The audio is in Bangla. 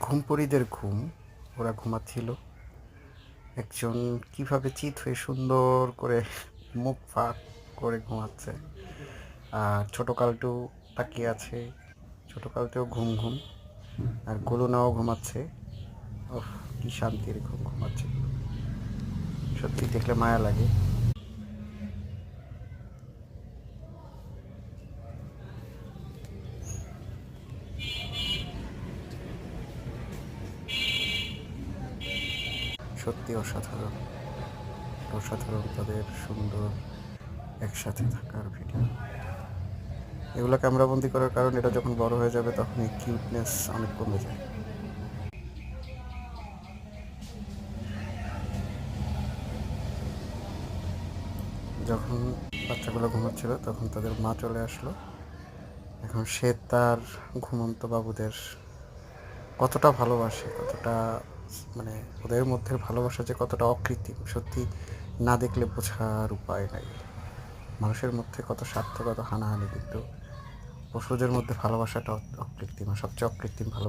ঘুমপড়িদের ঘুম। ওরা ঘুমাচ্ছিল। একজন কিভাবে চিত হয়ে সুন্দর করে মুখ ফাঁক করে ঘুমাচ্ছে, আর ছোট কালটু তাকিয়ে আছে। ছোট কালটুও ঘুম ঘুম, আর গোলুনাও ঘুমাচ্ছে। ওহ, কি শান্তির ঘুম ঘুমাচ্ছে! সত্যি দেখলে মায়া লাগে। সত্যি অসাধারণ, অসাধারণ তাদের সুন্দর একসাথে থাকার ভিডিও। এগুলো ক্যামেরাবন্দি করার কারণ এটা যখন বড় হয়ে যাবে তখন এই কিউটনেস অনেক কমে যায়। যখন বাচ্চাগুলো ঘুমাচ্ছিল তখন তাদের মা চলে আসলো। এখন সে তার ঘুমন্ত বাবুদের কতটা ভালোবাসে, কতটা মানে ওদের মধ্যে ভালোবাসা যে কতটা অকৃত্রিম, সত্যি না দেখলে বোঝার উপায় নাই। মানুষের মধ্যে কত স্বার্থ, কত হানাহানি, কিন্তু পশুদের মধ্যে ভালোবাসাটা অকৃত্রিম, আর সবচেয়ে অকৃত্রিম ভালো।